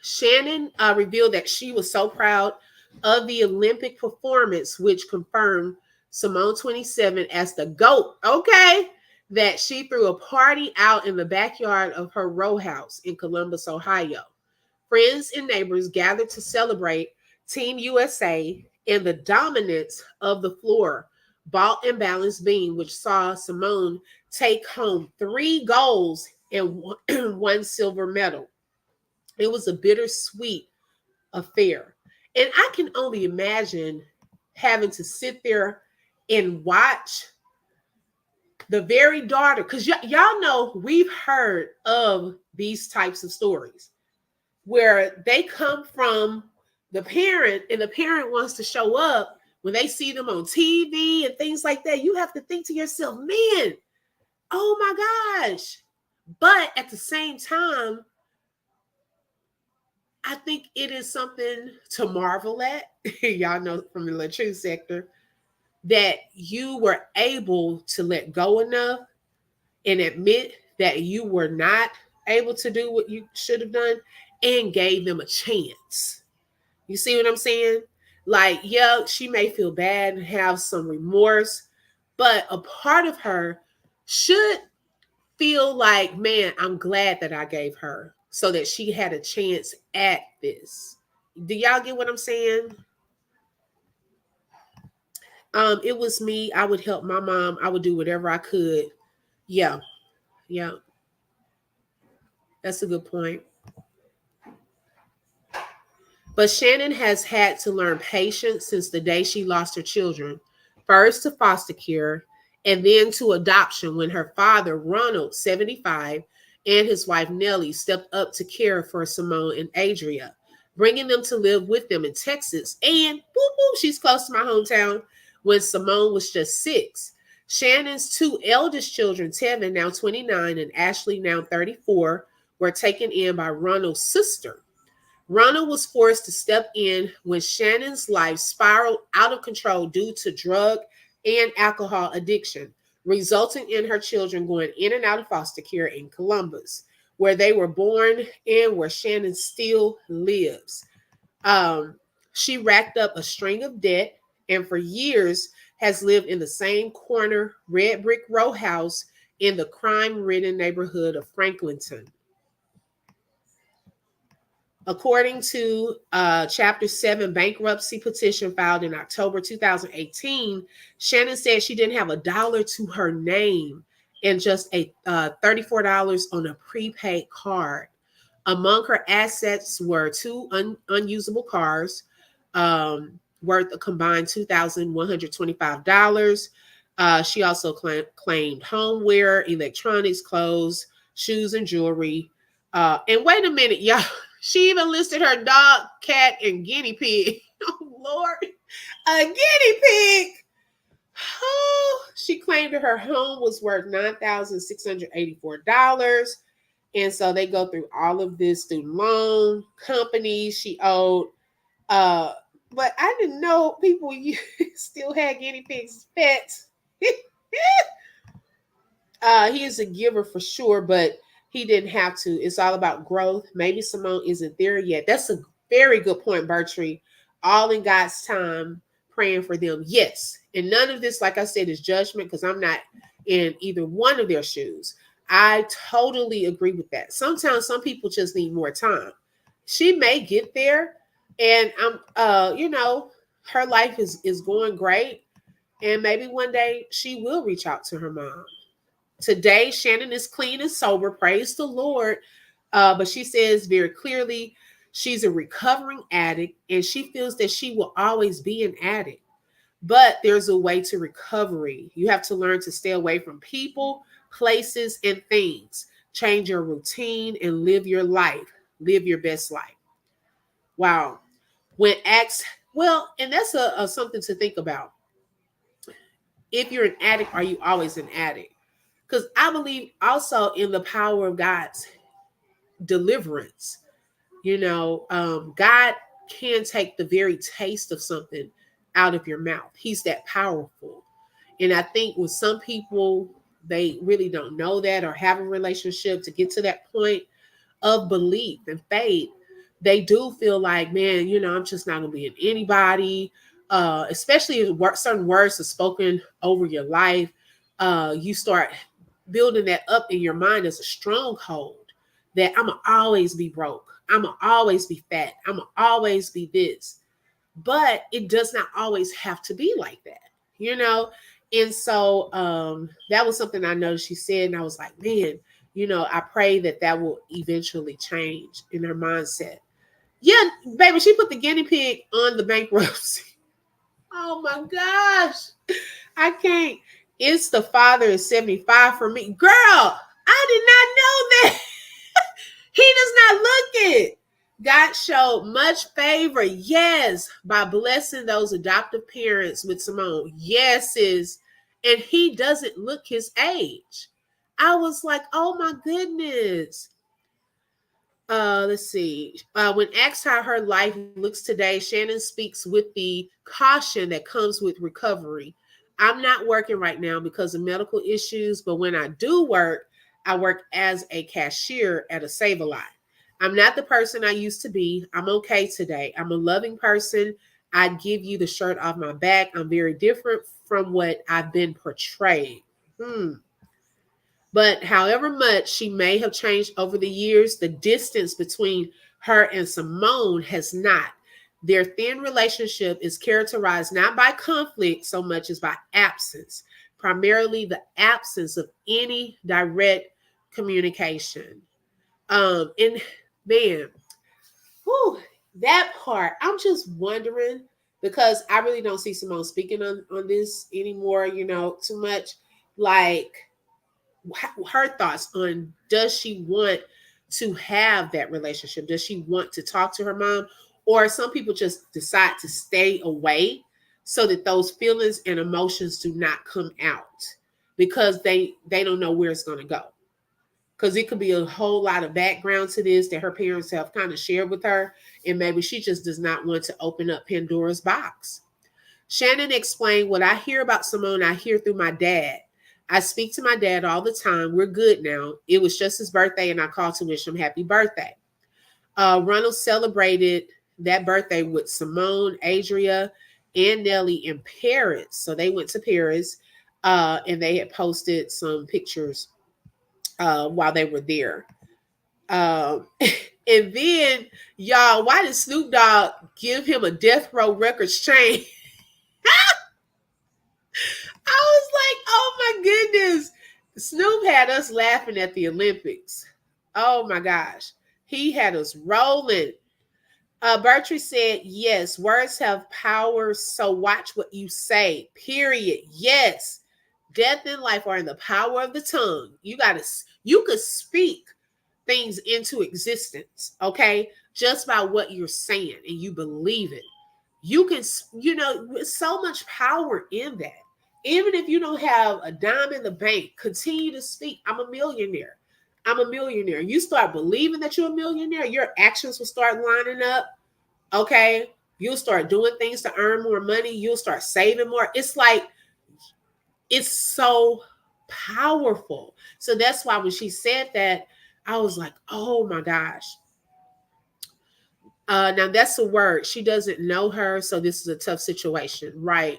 Shannon revealed that she was so proud of the Olympic performance, which confirmed Simone 27 as the GOAT. Okay. That she threw a party out in the backyard of her row house in Columbus, Ohio. Friends and neighbors gathered to celebrate Team USA and the dominance of the floor, ball and balance beam, which saw Simone take home 3 golds and one silver medal. It was a bittersweet affair. And I can only imagine having to sit there and watch the very daughter, because y'all know we've heard of these types of stories where they come from the parent and the parent wants to show up when they see them on TV and things like that. You have to think to yourself, man, oh my gosh. But at the same time, I think it is something to marvel at. Y'all know from the latrine sector that you were able to let go enough and admit that you were not able to do what you should have done and gave them a chance. You see what I'm saying? Like, yeah, she may feel bad and have some remorse, but a part of her should feel like, man, I'm glad that I gave her so that she had a chance at this. Do y'all get what I'm saying? It was me. I would help my mom. I would do whatever I could. Yeah, yeah, that's a good point. But Shannon has had to learn patience since the day she lost her children, first to foster care and then to adoption when her father, Ronald, 75, and his wife, Nellie, stepped up to care for Simone and Adria, bringing them to live with them in Texas. And boop, boop, she's close to my hometown when Simone was just 6. Shannon's 2 eldest children, Tevin, now 29, and Ashley, now 34, were taken in by Ronald's sister. Ronald was forced to step in when Shannon's life spiraled out of control due to drug and alcohol addiction, resulting in her children going in and out of foster care in Columbus, where they were born and where Shannon still lives. Um, she racked up a string of debt and for years has lived in the same corner red brick row house in the crime-ridden neighborhood of Franklinton. According to Chapter 7 bankruptcy petition filed in October 2018, Shannon said she didn't have a dollar to her name and just a $34 on a prepaid card. Among her assets were 2 unusable cars worth a combined $2,125. She also claimed homeware, electronics, clothes, shoes, and jewelry. And wait a minute, y'all. She even listed her dog, cat, and guinea pig. Oh, Lord. A guinea pig. Oh, she claimed that her home was worth $9,684. And so they go through all of this student loan companies she owed. Uh, but I didn't know people still had guinea pigs as pets. He is a giver for sure, but he didn't have to. It's all about growth. Maybe Simone isn't there yet. That's a very good point, Bertree. All in God's time. praying for them. Yes. And none of this, like I said, is judgment because I'm not in either one of their shoes. I totally agree with that. Sometimes some people just need more time. She may get there and her life is going great. And maybe one day she will reach out to her mom. Today, Shannon is clean and sober. Praise the Lord. But she says very clearly she's a recovering addict and she feels that she will always be an addict. But there's a way to recovery. You have to learn to stay away from people, places, and things. Change your routine and live your life. Live your best life. Wow. When asked, well, and that's a something to think about. If you're an addict, are you always an addict? Because I believe also in the power of God's deliverance. God can take the very taste of something out of your mouth. He's that powerful. And I think with some people, they really don't know that or have a relationship to get to that point of belief and faith. They do feel like, man, I'm just not going to be in anybody, especially if certain words are spoken over your life. You start building that up in your mind as a stronghold that I'm going to always be broke. I'm going to always be fat. I'm going to always be this. But it does not always have to be like that, you know? And so that was something I noticed she said. And I was like, man, I pray that that will eventually change in her mindset. Yeah, baby, she put the guinea pig on the bankruptcy. Oh my gosh. I can't. It's the father is 75 for me. Girl, I did not know that. He does not look it. God showed much favor, yes, by blessing those adoptive parents with Simone. Yes, is, and he doesn't look his age. I was like, oh my goodness. Let's see. When asked how her life looks today, Shannon speaks with the caution that comes with recovery. I'm not working right now because of medical issues, but when I do work, I work as a cashier at a Save-A-Lot. I'm not the person I used to be. I'm okay today. I'm a loving person. I give you the shirt off my back. I'm very different from what I've been portrayed. But however much she may have changed over the years, the distance between her and Simone has not. Their thin relationship is characterized not by conflict so much as by absence, primarily the absence of any direct communication. And man, whew, that part, I'm just wondering because I really don't see Simone speaking on this anymore, too much. Like, her thoughts on, does she want to have that relationship? Does she want to talk to her mom? Or some people just decide to stay away so that those feelings and emotions do not come out because they don't know where it's going to go. Because it could be a whole lot of background to this that her parents have kind of shared with her, and maybe she just does not want to open up Pandora's box. Shannon explained, what I hear about Simone, I hear through my dad. I speak to my dad all the time. We're good now. It was just his birthday, and I called to wish him happy birthday. Ronald celebrated that birthday with Simone, Adria, and Nellie in Paris. So they went to Paris, and they had posted some pictures while they were there. And then, y'all, why did Snoop Dogg give him a Death Row Records chain? I was like, oh my goodness. Snoop had us laughing at the Olympics. Oh my gosh. He had us rolling. Bertrand said, yes, words have power, so watch what you say. Period. Yes. Death and life are in the power of the tongue. You could speak things into existence, okay? Just by what you're saying and you believe it. You can, so much power in that. Even if you don't have a dime in the bank, continue to speak. I'm a millionaire. I'm a millionaire. You start believing that you're a millionaire, your actions will start lining up. Okay. You'll start doing things to earn more money. You'll start saving more. It's like, it's so powerful. So that's why when she said that, I was like, oh my gosh. Now that's a word. She doesn't know her, so this is a tough situation, right?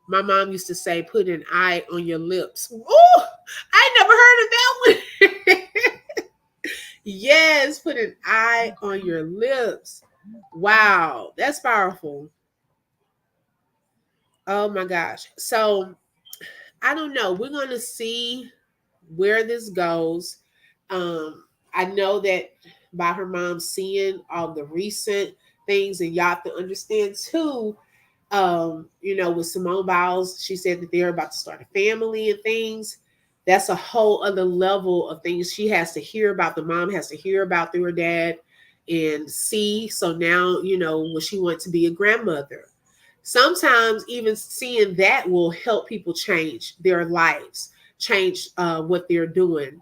My mom used to say, "Put an eye on your lips." Ooh, I never heard of that one. Yes, put an eye on your lips. Wow, that's powerful. Oh my gosh. So I don't know. We're gonna see where this goes. I know that by her mom seeing all the recent things, and y'all have to understand too. With Simone Biles, she said that they're about to start a family and things. That's a whole other level of things she has to hear about. The mom has to hear about through her dad and see. So now, when she wants to be a grandmother, sometimes even seeing that will help people change their lives, change what they're doing.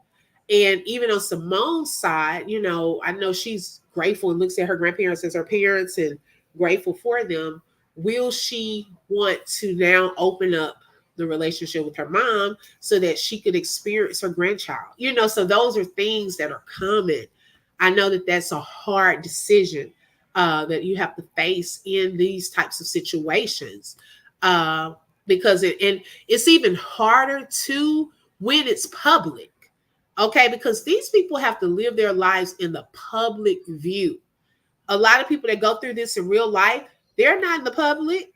And even on Simone's side, I know she's grateful and looks at her grandparents as her parents and grateful for them. Will she want to now open up the relationship with her mom so that she could experience her grandchild? So those are things that are coming. I know that that's a hard decision that you have to face in these types of situations, uh, because and it's even harder to when it's public. Okay, because these people have to live their lives in the public view. A lot of people that go through this in real life, they're not in the public.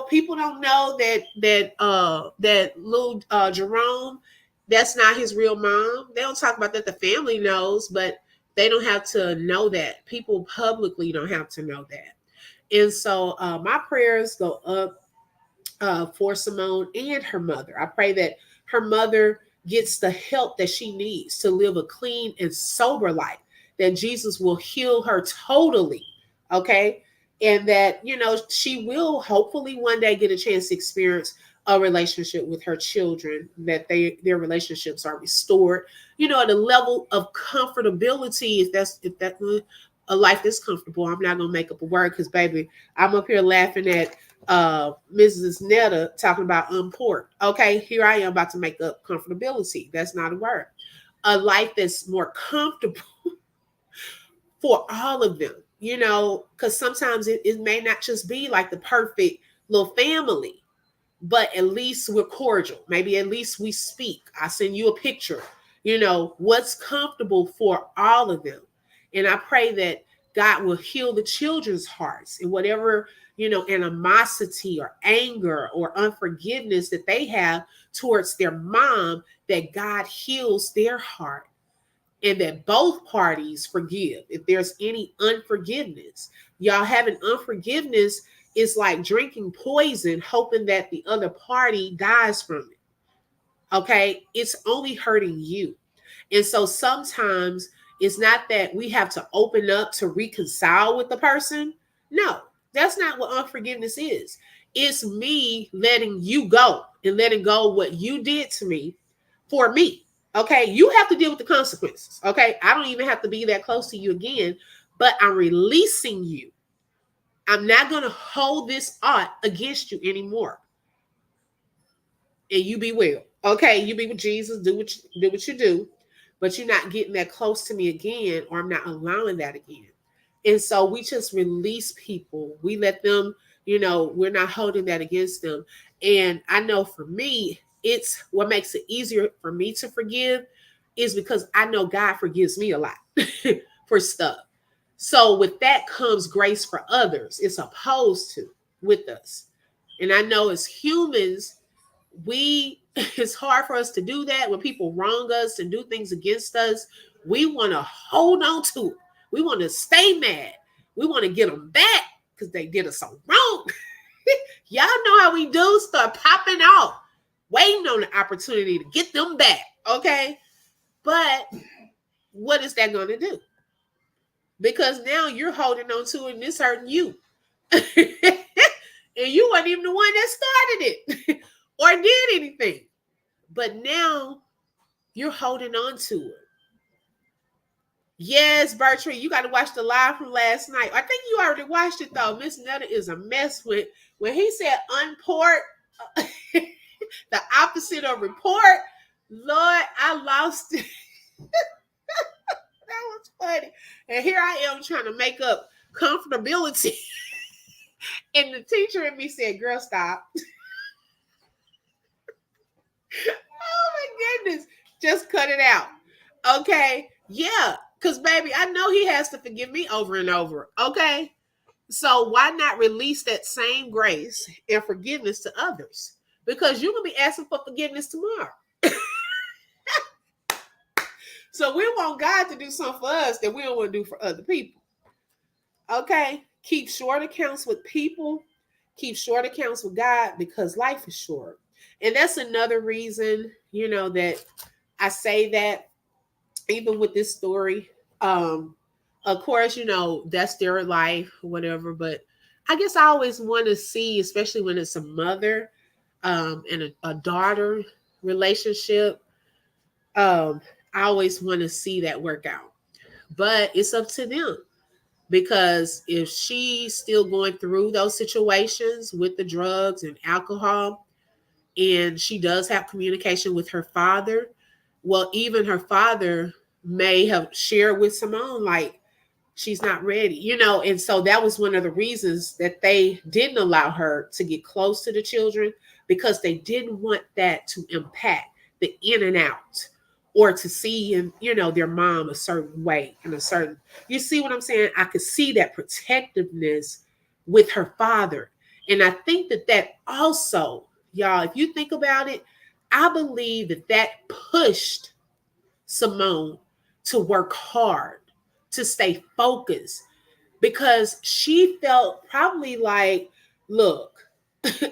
People don't know that little Jerome, that's not his real mom. They don't talk about that. The family knows, but they don't have to know that. People publicly don't have to know that. And so my prayers go up for Simone and her mother. I pray that her mother gets the help that she needs to live a clean and sober life, that Jesus will heal her totally. Okay. And that, she will hopefully one day get a chance to experience a relationship with her children, that their relationships are restored, at a level of comfortability. If that a life that's comfortable. I'm not gonna make up a word because baby, I'm up here laughing at Mrs. Netta talking about unport. Okay, here I am about to make up comfortability. That's not a word. A life that's more comfortable for all of them, because sometimes it may not just be like the perfect little family, but at least we're cordial. Maybe at least we speak. I send you a picture, what's comfortable for all of them. And I pray that God will heal the children's hearts and whatever, animosity or anger or unforgiveness that they have towards their mom, that God heals their heart and that both parties forgive. If there's any unforgiveness, y'all having unforgiveness is like drinking poison, hoping that the other party dies from it. Okay, it's only hurting you. And so sometimes it's not that we have to open up to reconcile with the person. No, that's not what unforgiveness is. It's me letting you go and letting go what you did to me for me. Okay, you have to deal with the consequences. Okay, I don't even have to be that close to you again, but I'm releasing you. I'm not going to hold this ought against you anymore. And you be well. Okay, you be with Jesus, do what you do, but you're not getting that close to me again, or I'm not allowing that again. And so we just release people. We let them, we're not holding that against them. And I know for me, it's what makes it easier for me to forgive is because I know God forgives me a lot for stuff. So with that comes grace for others. It's opposed to with us. And I know as humans, we it's hard for us to do that when people wrong us and do things against us. We want to hold on to it. We want to stay mad. We want to get them back because they did us so wrong. Y'all know how we do, start popping off, waiting on the opportunity to get them back. Okay, but what is that going to do? Because now you're holding on to it and it's hurting you. And you weren't even the one that started it or did anything. But now you're holding on to it. Yes, Bertrand, you got to watch the live from last night. I think you already watched it though. Miss Netta is a mess with when he said unport, the opposite of report. Lord, I lost it. That was funny. And here I am trying to make up comfortability. And the teacher and me said, girl, stop. Oh my goodness. Just cut it out. Okay. Yeah. Because, baby, I know he has to forgive me over and over. Okay. So why not release that same grace and forgiveness to others? Because you're going to be asking for forgiveness tomorrow. So we want God to do something for us that we don't want to do for other people. Okay? Keep short accounts with people. Keep short accounts with God because life is short. And that's another reason, that I say that even with this story. Of course, that's their life, whatever. But I guess I always want to see, especially when it's a mother and a daughter relationship, I always want to see that work out. But it's up to them because if she's still going through those situations with the drugs and alcohol, and she does have communication with her father, well, even her father may have shared with Simone, like, she's not ready, and so that was one of the reasons that they didn't allow her to get close to the children, because they didn't want that to impact the in and out, or to see him, their mom a certain way and a certain, you see what I'm saying? I could see that protectiveness with her father. And I think that also, y'all, if you think about it, I believe that pushed Simone to work hard, to stay focused, because she felt probably like, look,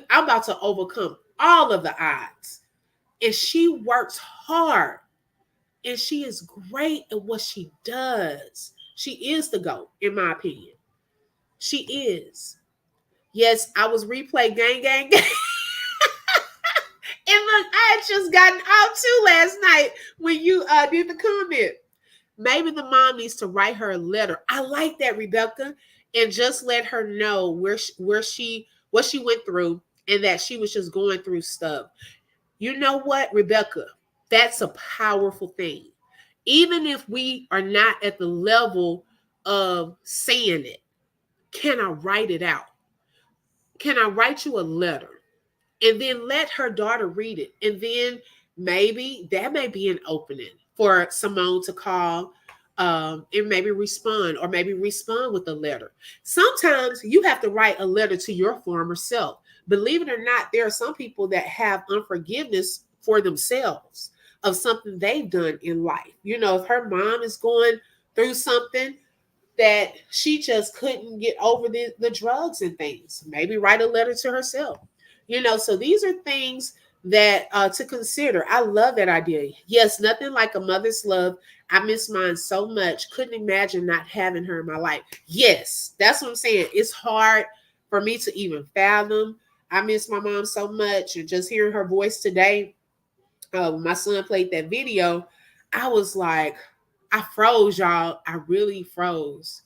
I'm about to overcome all of the odds. And she works hard, and she is great at what she does. She is the GOAT, in my opinion. She is. Yes, I was replay gang, gang, gang. And look, I had just gotten out too last night when you did the comment. Maybe the mom needs to write her a letter. I like that, Rebecca, and just let her know what she went through, and that she was just going through stuff. You know what, Rebecca? That's a powerful thing. Even if we are not at the level of saying it, can I write it out? Can I write you a letter? And then let her daughter read it. And then maybe that may be an opening for Simone to call, and maybe respond, or maybe respond with a letter. Sometimes you have to write a letter to your former self. Believe it or not, there are some people that have unforgiveness for themselves of something they've done in life. If her mom is going through something, that she just couldn't get over the drugs and things. Maybe write a letter to herself. So these are things that to consider. I love that idea. Yes, nothing like a mother's love. I miss mine so much. Couldn't imagine not having her in my life. Yes, that's what I'm saying. It's hard for me to even fathom. I miss my mom so much, and just hearing her voice today, when my son played that video, I was like, I froze, y'all. I really froze,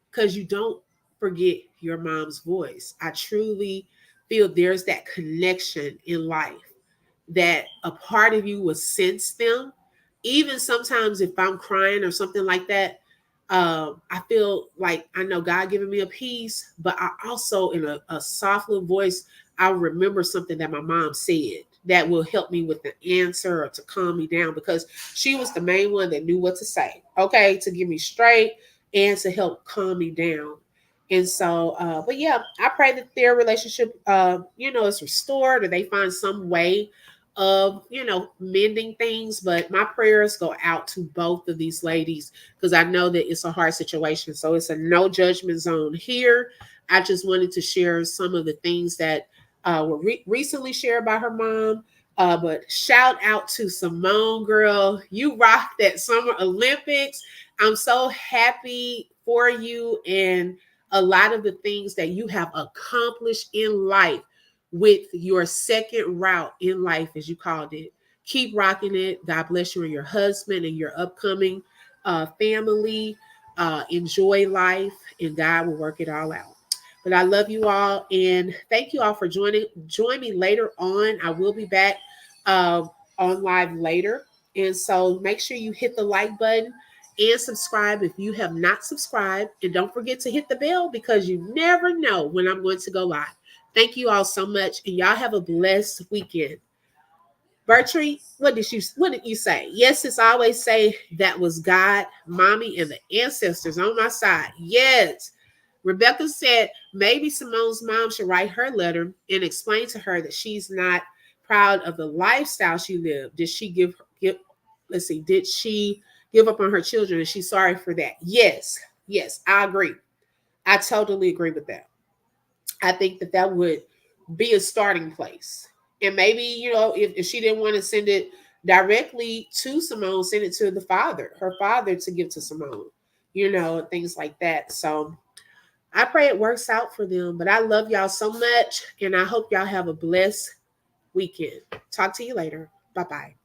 because you don't forget your mom's voice. I truly feel there's that connection in life, that a part of you will sense them. Even sometimes if I'm crying or something like that, I feel like I know God giving me a peace, but I also, in a soft little voice, I remember something that my mom said that will help me with the answer, or to calm me down, because she was the main one that knew what to say, okay, to give me straight and to help calm me down. And so, but yeah, I pray that their relationship, is restored, or they find some way of, mending things. But my prayers go out to both of these ladies, because I know that it's a hard situation. So it's a no judgment zone here. I just wanted to share some of the things that were recently shared by her mom. But shout out to Simone, girl. You rocked that Summer Olympics. I'm so happy for you, and a lot of the things that you have accomplished in life with your second route in life, as you called it. Keep rocking it. God bless you and your husband and your upcoming family. Enjoy life, and God will work it all out. But I love you all, and thank you all for joining. Join me later on. I will be back uh, on live later, and so make sure you hit the like button and subscribe if you have not subscribed. And don't forget to hit the bell because you never know when I'm going to go live. Thank you all so much, and y'all have a blessed weekend. Bertree, what did you say? Yes, it's always say that was God, mommy, and the ancestors on my side. Yes. Rebecca said maybe Simone's mom should write her letter and explain to her that she's not proud of the lifestyle she lived. Did she give let's see, did she give up on her children? And she's sorry for that. Yes, yes, I agree. I totally agree with that. I think that that would be a starting place. And maybe, if she didn't want to send it directly to Simone, send it to her father to give to Simone, things like that. So I pray it works out for them. But I love y'all so much. And I hope y'all have a blessed weekend. Talk to you later. Bye bye.